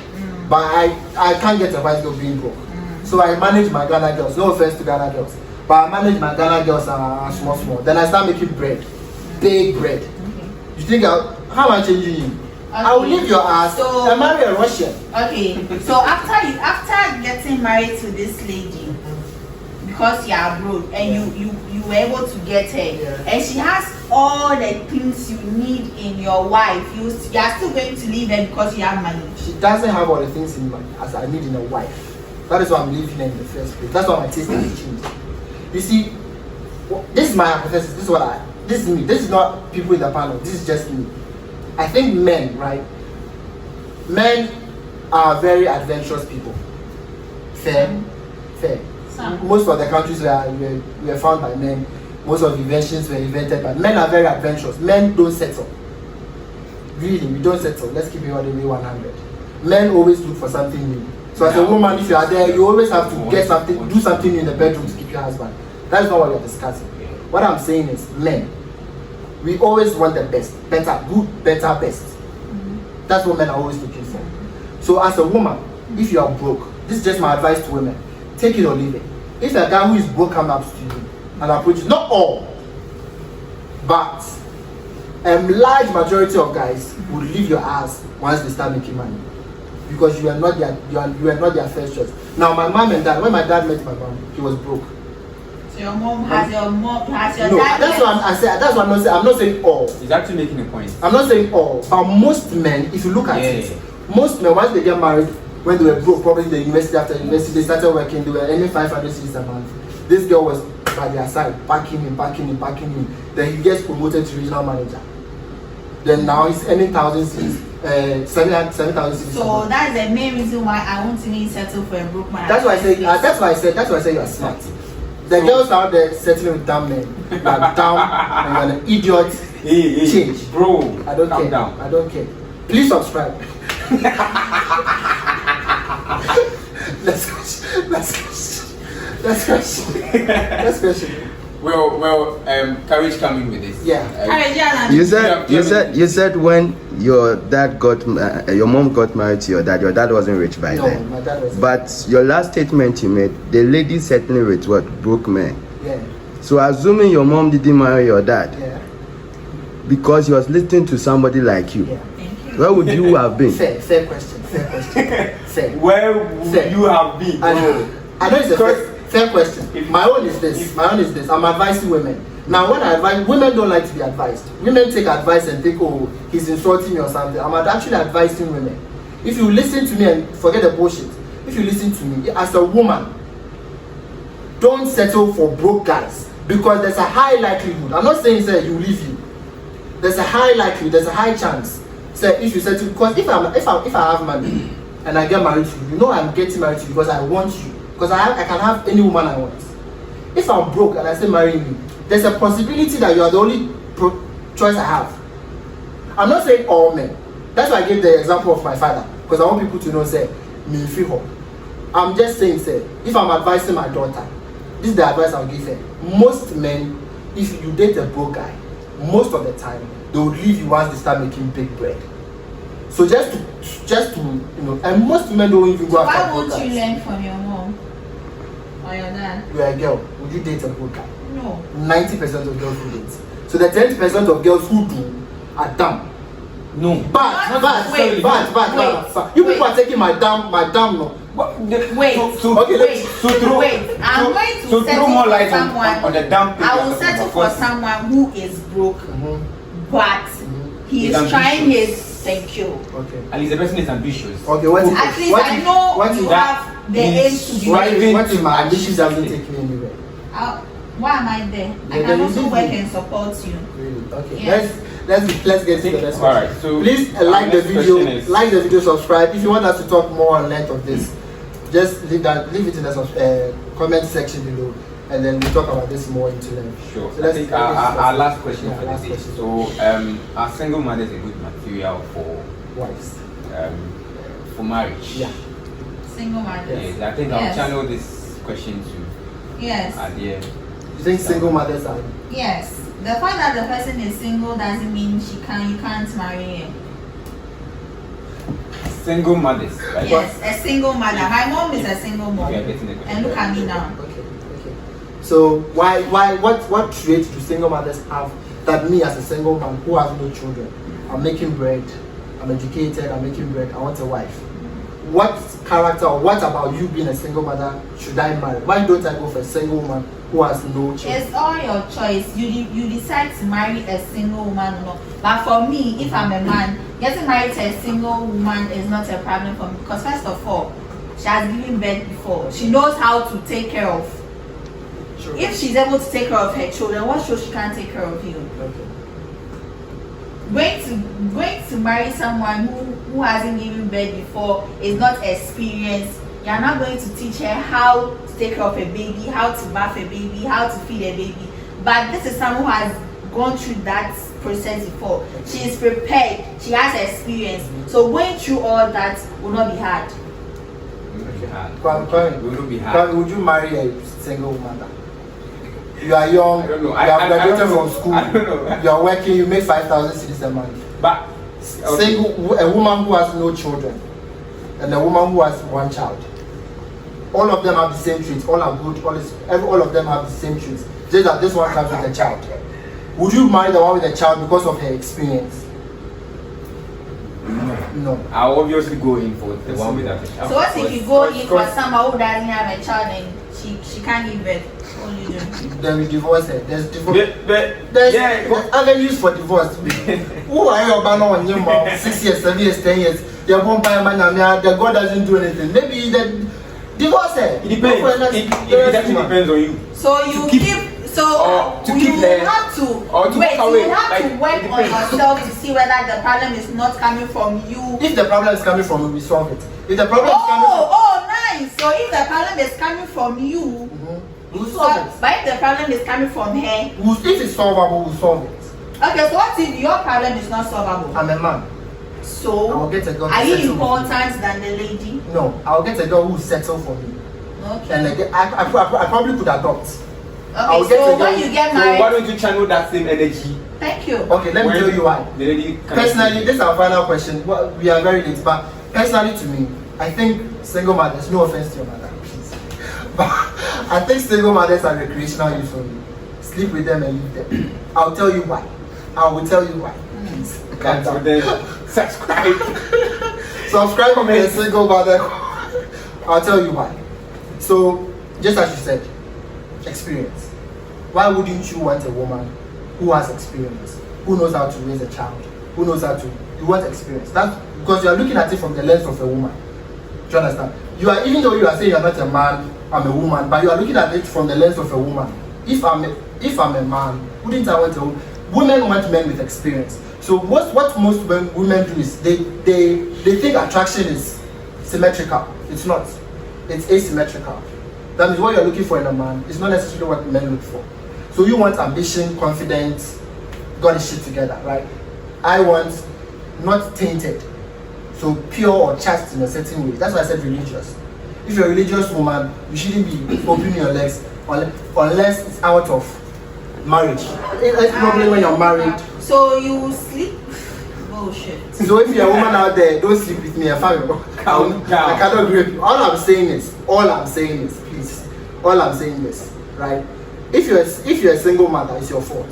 but I can't get a white girl being broke. So I manage my Ghana girls. No offense to Ghana girls, but I manage my Ghana girls small. Then I start making bread, big bread. You think how am I changing you? I will leave your ass So- and marry a Russian. Okay, so after getting married to this lady, because you are abroad and you were able to get her, Yeah. and she has all the things you need in your wife, you are still going to leave her because you have money. She doesn't have all the things in as I need in a wife. That is why I'm leaving her in the first place. That's why my taste has changed. You see, this is my hypothesis. This is me. This is not people in the panel. This is just me. I think men, right? Men are very adventurous people. Fair. Most of the countries were found by men. Most of the inventions were invented by men. Are very adventurous. Men don't settle. Really, we don't settle. Let's keep it all the way 100. Men always look for something new. So as a woman, if you are there, you always have to get something, do something new in the bedroom to keep your husband. That is not what we are discussing. What I'm saying is, men, we always want the best, better, good, better, best. That's what men are always looking for. So as a woman, if you are broke, this is just my advice to women: take it or leave it. If a guy who is broke comes up to you and approaches, not all, but a large majority of guys will leave your ass once they start making money, because you are not their first choice. Now my mom and dad, when my dad met my mom, he was broke. So your mom has your No, dad. that's what I said. That's what I'm not saying. I'm not saying all. He's actually making a point. I'm not saying all, but most men, if you look at it, Yeah. most men, once they get married, when they were broke, probably in the university, after university, they started working, they were earning 500 cedis a month. This girl was by their side, packing him. Then he gets promoted to regional manager. Then now he's earning 1,000 cedis, 7,000 cedis. So that's the main reason why I want to really settle for a broke man. That's why I say. That's why I say you are smart. The girls out there settling with dumb men, you are dumb and you are an idiot. Hey, Change. bro. I don't calm care. down. I don't care. Please subscribe. Next question. Well, courage coming with this. Yeah. You said when your dad your mom got married to your dad wasn't rich by No, then. my dad was. But your last statement you made, the lady settling with what? Broke men. Yeah. So assuming your mom didn't marry your dad Yeah. because he was listening to somebody like you, Yeah. Thank you. where would you have been? Fair question. Fair. Where would Fair. you have been? I know it's a Because fair question. if- My own is this. I'm advising women. Now, when I advise, women don't like to be advised. Women take advice and think, oh, he's insulting me or something. I'm actually advising women. If you listen to me and forget the bullshit, if you listen to me as a woman, don't settle for broke guys because there's a high likelihood. I'm not saying say you leave you. There's a high likelihood. There's a high chance. Say if you settle, because if I have money and I get married to you, you know I'm getting married to you because I want you. Because I can have any woman I want. If I'm broke and I say marry me, there's a possibility that you are the only choice I have. I'm not saying all men. That's why I gave the example of my father. Because I want people to know, say, me feel hope. I'm just saying, say, if I'm advising my daughter, this is the advice I'll give her. Most men, if you date a broke guy, most of the time, they will leave you once they start making big bread. So just to and most men don't even go So after why broke won't you guys. learn from your mom or your dad? You're a girl, would you date a broke guy? No. 90% of girls who date. So the 10% of girls who do are dumb. No. But Wait. you people are taking my damn no. Wait. Okay, So throw, Wait. I'm going to so settle throw more for light someone. on the damn thing. I will settle for someone who is broke, but he He's is trying ambitious. his. Thank you. Okay. At least the person is ambitious. Okay, what if At least what I if- know what you if- have the aim to be what married. if my ambitions doesn't take me anywhere? Why am I there? I Yeah, can then also you work leave me. and support you. Really? Okay. Yes. Let's get to the next All right, question. so Please our like the next video, question is- subscribe. If you want us to talk more on length of this, just leave it in the comment section below, and then we'll talk about this more into length. Sure. So I think our last question Yeah, for last this is, question. so are single mothers a good material Wives. for marriage? Yeah. Single man. Yes, I think Yes. I'll channel this question to Yes. Adia. You think single mothers are? Yes. The fact that the person is single doesn't mean you can't marry him. Single mothers, right? Yes, a single mother. My mom is a single mom. We are getting the question. And look at me now. Okay. So what traits do single mothers have that me as a single man who has no children, I'm making bread, I'm educated, I'm making bread, I want a wife. What character or what about you being a single mother should I marry? Why don't I go for a single woman who has no children? It's all your choice. You decide to marry a single woman or not. But for me, if I'm a man, getting married to a single woman is not a problem for me. Because first of all, she has given birth before. She knows how to take care of. Sure. If she's able to take care of her children, what shows she can't take care of you? Okay. Going to marry someone who hasn't given birth before is not experienced. You are not going to teach her how to take care of a baby, how to bath a baby, how to feed a baby. But this is someone who has gone through that process before. She is prepared. She has experience. So going through all that will not be hard. It will be hard. Kwame, It will be hard. Kwame, would you marry a single mother? You are young, I don't know. you have I graduated don't know. from school, I don't know. you are working, you make 5,000 cedis a month. But A woman who has no children and a woman who has one child. All of them have the same traits, all are good, all of them have the same traits. Just that this one comes with a child. Would you marry the one with a child because of her experience? No. I'll obviously go in for the one without a child. So what if you go in for someone who doesn't have a child and she can't give birth? What will you do? Then we divorce her. There's divorce. But There's yeah, avenues for divorce. Who are you about now on your mom? 6 years, 7 years, 10 years. You're born by a man, the God doesn't do anything. Maybe the divorce her. it depends. Go for the It next actually woman. depends on you. So you To keep- keep so or to you keep her- have to or to wait. walk away, You have like, to work it on depends. yourself to see whether the problem is not coming from you. If the problem is coming from you, we solve it. If the problem is coming Oh, nice. So if the problem is coming from you, from we'll so, solve it. but if the problem is coming from her, If it's solvable, we'll solve it. okay. So what if your problem is not solvable? I'm a man. I So will get a girl to are you settle with me. important than the lady? No, I'll get a girl who will settle for me. Okay. And I probably could adopt. I'll Okay. get So a when girl- you get So why married, don't you channel that same energy? thank you. Okay, let me when tell you why. The lady can- Personally, this is our final question. Well, we are very late, but personally to me, I think single mothers, no offense to your mother, please. But I think single mothers are recreational use only. sleep with them and leave them. I'll tell you why. I will tell you why. Calm down. Subscribe. Subscribe to a single mother. I'll tell you why. So, just as you said, experience. Why wouldn't you want a woman who has experience, who knows how to raise a child, who knows how to? You want experience. That's because you are looking at it from the lens of a woman. Do you understand? You are, even though you are saying you are not a man, I'm a woman, but you are looking at it from the lens of a woman. If I'm a man, wouldn't I want a woman? Women want men with experience. So what most women do is they think attraction is symmetrical. It's not. It's asymmetrical. That means what you're looking for in a man is not necessarily what men look for. So you want ambition, confidence, got his shit together, right? I want not tainted, so pure or chaste in a certain way. That's why I said religious. If you're a religious woman, you shouldn't be opening your legs unless it's out of marriage. It's probably when you're married. So you sleep? Bullshit. So if you're a woman out there, don't sleep with me. I cannot agree with you. All I'm saying is, please. All I'm saying is, right? If you're a single mother, it's your fault.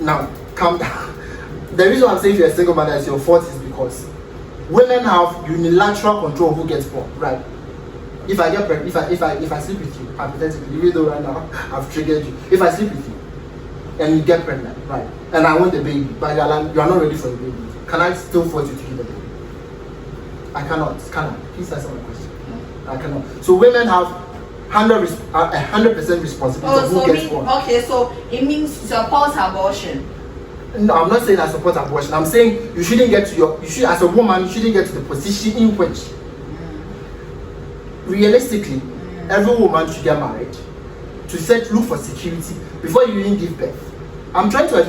Now, calm down. The reason I'm saying if you're a single mother, it's your fault is because women have unilateral control of who gets born, right? If I get pregnant, if I sleep with you, hypothetically, even though right now I've triggered you, if I sleep with you and you get pregnant, right, and I want the baby, but you are not ready for the baby, can I still force you to give the baby? I cannot. Can I? Please answer my question. I cannot. So women have 100% responsibility of who gets born. Okay, so it means support abortion. No, I'm not saying I support abortion. I'm saying you shouldn't get to as a woman, you shouldn't get to the position in which realistically every woman should get married to look for security before you even give birth. I'm trying to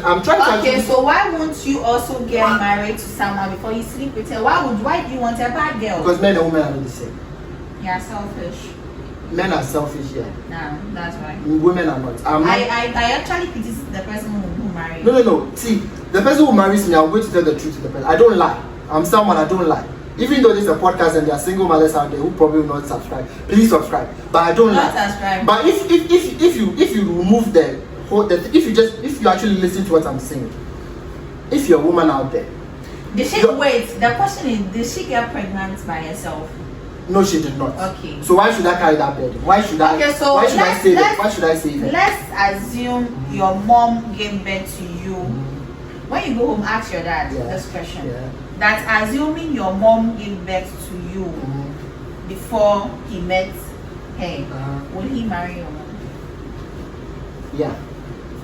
Okay, so why won't you also get married to someone before you sleep with her? Why do you want a bad girl? Because men and women are not the same. You're selfish. Men are selfish, yeah. No, that's right. Women are not. I actually pity the person who married. No. See, the person who marries me, I'm going to tell the truth to the person. I don't lie. I'm someone, I don't lie. Even though this is a podcast and there are single mothers out there who probably will not subscribe, please subscribe. But I don't lie. Subscribe. But if you remove the whole, if you actually listen to what I'm saying, if you're a woman out there, wait. The question is, did she get pregnant by herself? No, she did not. Okay. So why should I carry that burden? Why should I? Okay, so why should I say that? Why should I say that? Let's assume your mom gave birth to you. When you go home, ask your dad this question. Yeah. That assuming your mom gave birth to you before he met her, would he marry your mom? Yeah.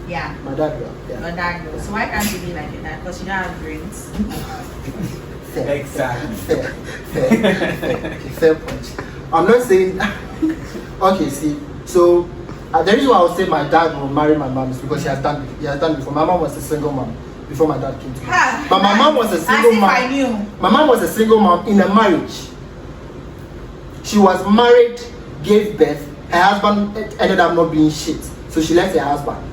Yeah. My dad will. Yeah. Your dad will. So why can't you be like your dad? Because you don't have brains. Fair. Exactly. Fair point. I'm not saying. Okay, see. So the reason why I would say my dad will marry my mom is because he has done before. My mom was a single mom before my dad came to me. But my mom was a single mom. I knew. My mom was a single mom in a marriage. She was married, gave birth. Her husband ended up not being shit, so she left her husband.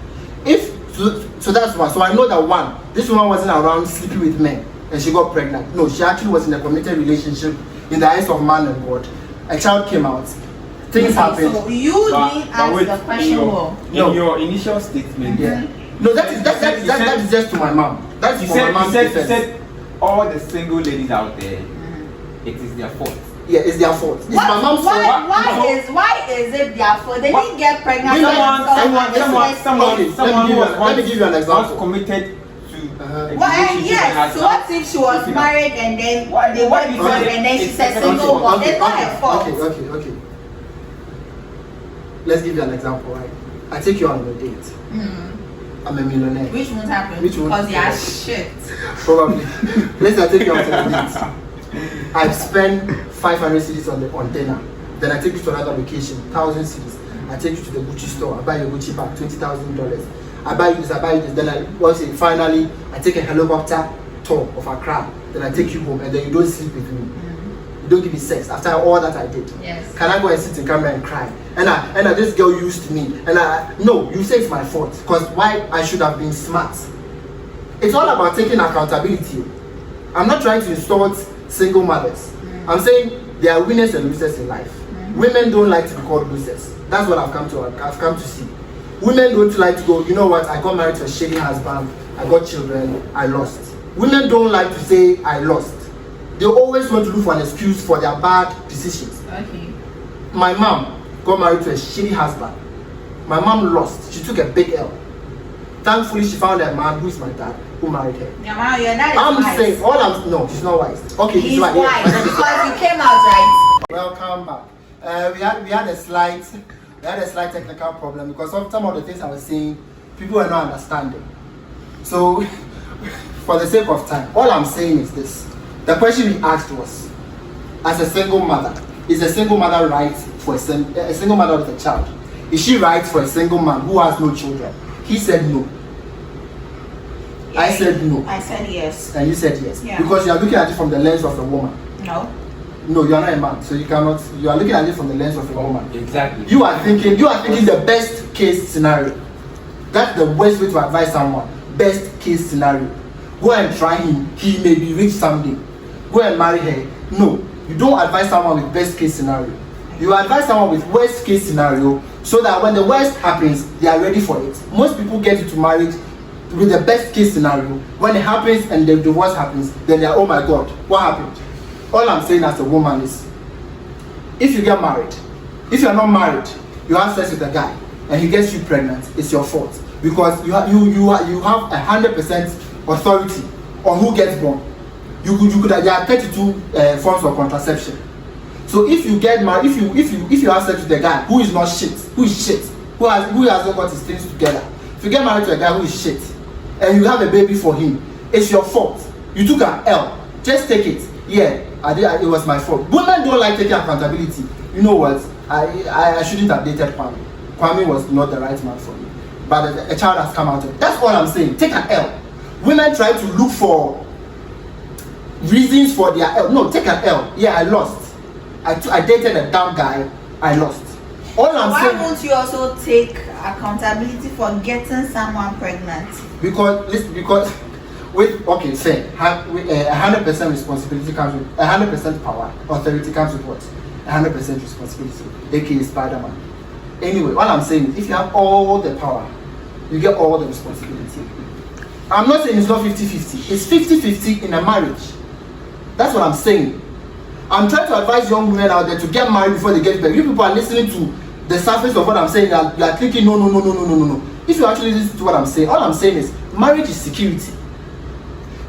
So that's one. So I know that this woman wasn't around sleeping with men and she got pregnant. No, she actually was in a committed relationship in the eyes of man and God. A child came out. Things happened. So you didn't ask the question. In your initial statement, No, that is just to my mom. That's for my mom's defense. You said all the single ladies out there, it is their fault. Yeah, it's their fault. It's my mom's fault. Why is it their fault? They didn't get pregnant. Someone who was let me give you an example. Committed to So what if she was married and then they went before and then she's a single mom? It's not her fault. Okay. Let's give you an example, right? I take you on a date. I'm a millionaire. Which won't happen? Which won't because they are shit. Probably. Let's say I take you out on a date. I spend 500 cedis on dinner. Then I take you to another location, 1,000 cedis. I take you to the Gucci store. I buy your Gucci bag, $20,000. I buy you this. Then finally, I take a helicopter tour of Accra. Then I take you home, and then you don't sleep with me. You don't give me sex after all that I did. Yes. Can I go and sit in camera and cry? And this girl used me. No, you say it's my fault. Because why I should have been smart. It's all about taking accountability. I'm not trying to insult single mothers. I'm saying there are winners and losers in life. Women don't like to be called losers. That's what I've come to see. Women don't like to go, you know what, I got married to a shady husband, I got children, I lost. Women don't like to say I lost. They always want to look for an excuse for their bad decisions. Okay. My mom got married to a shady husband. My mom lost. She took a big L. Thankfully, she found a man who is my dad, who married her. Your dad is I'm wise. saying, no, she's not wise. Okay, He's wise. wise because he came out right. Welcome back. We had a slight technical problem because of some of the things I was saying, people were not understanding. So, for the sake of time, all I'm saying is this: the question we asked was, as a single mother, is a single mother right for a single mother with a child? Is she right for a single man who has no children? He said no. Yeah, I said no. I said yes. And you said yes. Yeah. Because you are looking at it from the lens of a woman. No. No, you are not a man, so you cannot. You are looking at it from the lens of a woman. Exactly. You are thinking the best case scenario. That's the worst way to advise someone. Best case scenario. Go and try him. He may be rich someday. Go and marry her. No, you don't advise someone with best case scenario. You advise someone with worst case scenario so that when the worst happens, they are ready for it. Most people get into marriage with the best case scenario. When it happens and the worst happens, then they are, oh my God, what happened? All I'm saying as a woman is, if you get married, if you are not married, you have sex with a guy and he gets you pregnant, it's your fault because you have 100% authority on who gets born. You could there are 32 forms of contraception. So if you get married, if you have sex with a guy who is not shit, who hasn't got his things together, if you get married to a guy who is shit and you have a baby for him, it's your fault. You took an L. Just take it. Yeah, it was my fault. Women don't like taking accountability. You know what? I shouldn't have dated Kwame. Kwame was not the right man for me. But a child has come out of it. That's all I'm saying. Take an L. Women try to look for reasons for their L. No, take an L. Yeah, I lost. I dated a dumb guy. I lost. All I'm saying. Why won't you also take accountability for getting someone pregnant? Because with 100% responsibility comes with 100% power. Authority comes with what? 100% responsibility, aka Spider-Man. Anyway, all I'm saying is if you have all the power, you get all the responsibility. I'm not saying it's not 50-50. It's 50-50 in a marriage. That's what I'm saying. I'm trying to advise young women out there to get married before they get married. You people are listening to the surface of what I'm saying. You are thinking no. If you actually listen to what I'm saying, all I'm saying is marriage is security.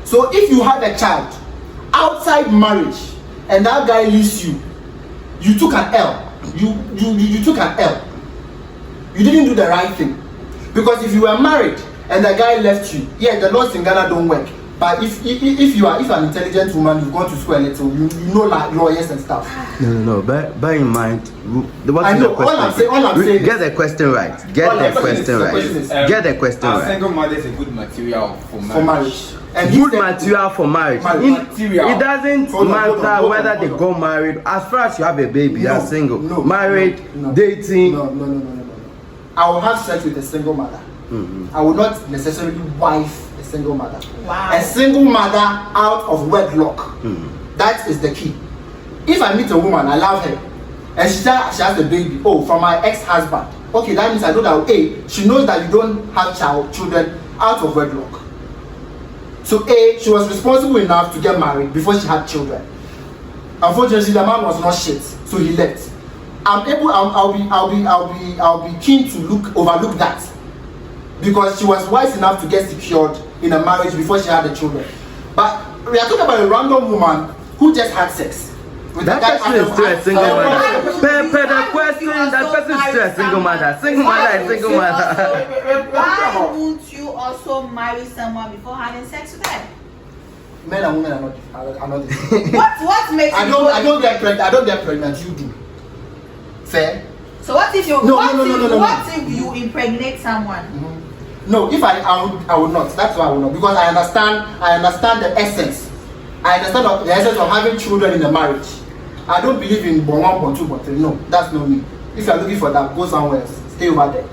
So if you have a child outside marriage and that guy leaves you, you took an L. You took an L. You didn't do the right thing. Because if you were married and the guy left you, yeah, the laws in Ghana don't work. But if you're an intelligent woman, you've gone to school a little, you know like lawyers and stuff. No. Bear in mind, I know. All I'm saying. Get the question right. Get the question right. Single mother is a good material for marriage. And good material for marriage. It doesn't matter whether they go married. As far as you have a baby, you are single. Married, dating. No. I will have sex with a single mother. Mm-hmm. I will not necessarily wife a single mother. Wow. A single mother out of wedlock. Mm-hmm. That is the key. If I meet a woman, I love her, and she has a baby, from my ex-husband. Okay, that means I know that she knows that you don't have children out of wedlock. So she was responsible enough to get married before she had children. Unfortunately, the man was not shit, so he left. I'll be keen to overlook that because she was wise enough to get secured in a marriage before she had the children. But we are talking about a random woman who just had sex. That person is still a single mother. The question, that person is still a single mother. Single mother is single mother. Why won't you also marry someone before having sex with them? Men and women are not the same. What makes I don't get pregnant. You do. Fair. So what if you what if you impregnate someone? Mm-hmm. No, if I would not. That's why I would not, because I understand the essence. I understand the essence of having children in a marriage. I don't believe in born 1, born 2, born 3. No, that's not me. If you're looking for that, go somewhere else. Stay over there.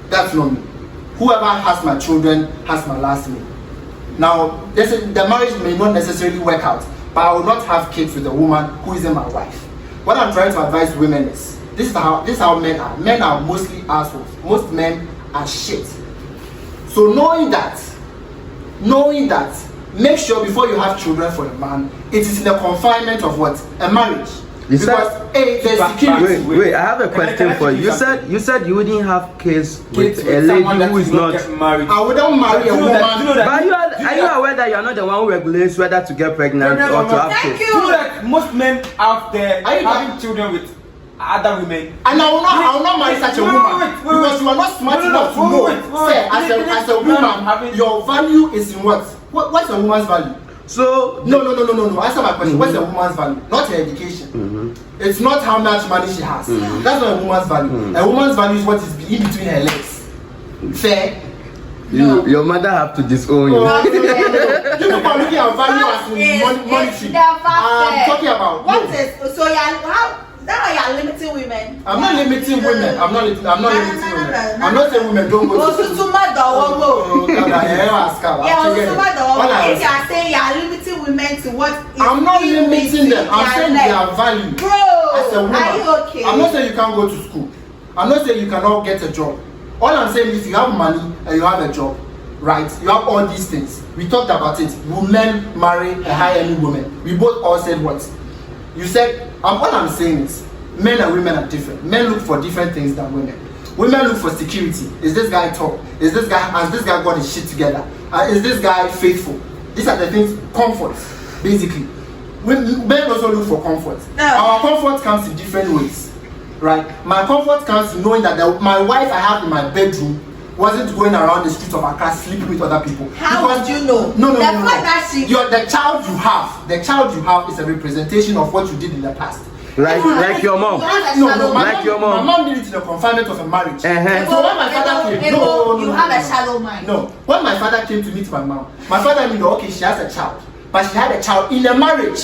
That's not me. Whoever has my children has my last name. Now, the marriage may not necessarily work out, but I will not have kids with a woman who isn't my wife. What I'm trying to advise women is, this is how men are. Men are mostly assholes. Most men are shit. So knowing that, make sure before you have children for a man, it is in the confinement of what? A marriage. You because said, there's security. wait, I have a question for you. You said you wouldn't have kids with a lady who is not married. I wouldn't marry a woman. But are you aware that you are not the one who regulates whether to get pregnant or to have Thank kids? you. You know that most men out there Are you having children with other women. And I will not marry such a woman because you are not smart enough to know. Say, as a woman, your value is in what? What's a woman's value? So No. Answer my question. What's a woman's value? Not her education. It's not how much money she has. That's not a woman's value. A woman's value is what is in between her legs. Fair. Your mother have to disown you. You people are looking at value as monetary. I'm talking about what is so now you're limiting women. I'm not limiting women. I'm not limiting women. I'm not saying women don't go to school. If you are saying you're limiting women to what is I'm not limiting them. I'm saying their value. Bro, as a woman. are you okay? I'm not saying you can't go to school. I'm not saying you cannot get a job. All I'm saying is you have money and you have a job, right? You have all these things. We talked about it. Women marry a high-earning woman. We both all said what? You said, all I'm saying is, men and women are different. Men look for different things than women. Women look for security. Is this guy tall? Has this guy got his shit together? Is this guy faithful? These are the things, comfort, basically. Men also look for comfort. Our comfort comes in different ways, right? My comfort comes in knowing that my wife I have in my bedroom wasn't going around the streets of Accra sleeping with other people. How would you know? No. The child you have is a representation of what you did in the past. Like your mom. Your mom. My mom did it in the confinement of a marriage. So when my father came, you have a shallow mind. No, when my father came to meet my mom, my father knew okay, she has a child, but she had a child in a marriage.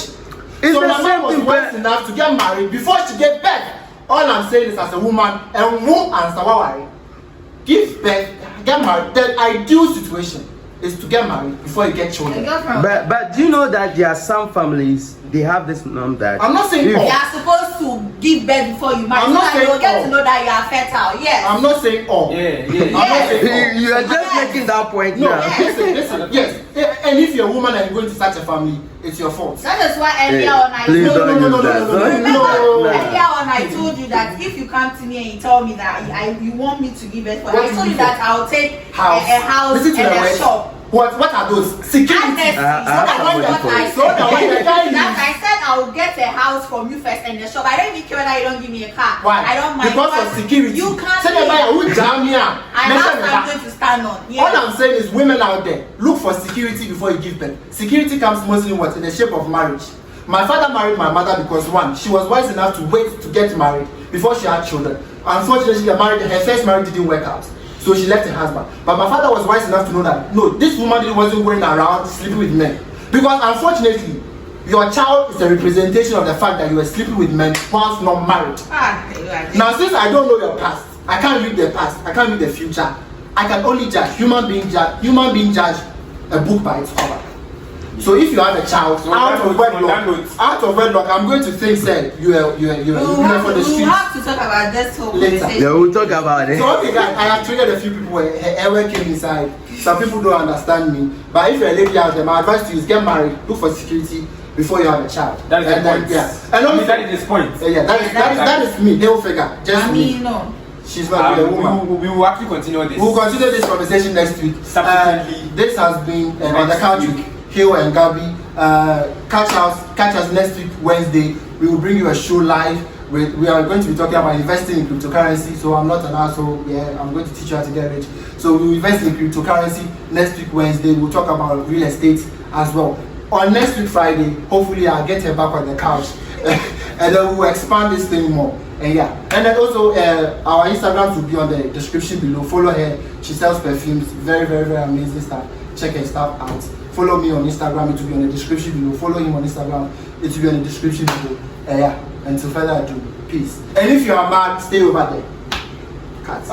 So my mom was wise enough to get married before she gave birth. All I'm saying is, as a woman, and womb and sawawari, give birth, get married. The ideal situation is to get married before you get children. But do you know that there are some families they have this norm that I'm not saying all. You are supposed to give birth before you marry. I'm not saying you'll get all. to know that you are fertile. Yes. I'm not saying all. Yeah. I'm not saying all. you are just making that point No, now. listen, yes. And if you're a woman and you're going to such a family, it's your fault. That is why earlier on I please told don't you. use that. Earlier on I told you that if you come to me and you tell me that you want me to give birth for, I told you that I'll take a house Listen to and the a words. shop. What are those? Security. That I said I will get a house from you first and a shop. I don't even care whether you don't give me a car. Why? I don't mind. Because of security. You can't. Say who jam me out. I have something to stand on. Yes. All I'm saying is women out there, look for security before you give birth. Security comes mostly in the shape of marriage. My father married my mother because one, she was wise enough to wait to get married before she had children. Unfortunately, she got married, her first marriage didn't work out. So she left her husband. But my father was wise enough to know that no, this woman wasn't going around sleeping with men. Because unfortunately, your child is a representation of the fact that you were sleeping with men whilst not married. Now, since I don't know your past, I can't read the past, I can't read the future. I can only judge human being judge a book by its cover. So if you have a child out of wedlock, I'm going to think said you are for the streets. We have to talk about this whole conversation. Yeah, we'll talk about it. So okay guys, I have triggered a few people where ever came inside. Some people don't understand me. But if you're a lady out there, my advice to you is get married, look for security before you have a child. That is the point. Yeah. And also, that is his point. Yeah, that is me, hail figure. Just me. No. She's not a woman. We will actually continue this. We'll continue this conversation next week. Subsequently. This has been on the couch with Hill and Gabby. Catch us next week Wednesday. We will bring you a show live. We are going to be talking about investing in cryptocurrency. So I'm not an asshole. Yeah, I'm going to teach you how to get rich. So we will invest in cryptocurrency next week Wednesday. We'll talk about real estate as well. On next week Friday, hopefully I'll get her back on the couch, and then we'll expand this thing more. And yeah, and then also our Instagrams will be on the description below. Follow her. She sells perfumes. Very, very, very amazing stuff. Check her stuff out. Follow me on Instagram. It will be on the description below. Follow him on Instagram. It will be on the description below. Yeah. Until further ado, peace. And if you are mad, stay over there. Cut.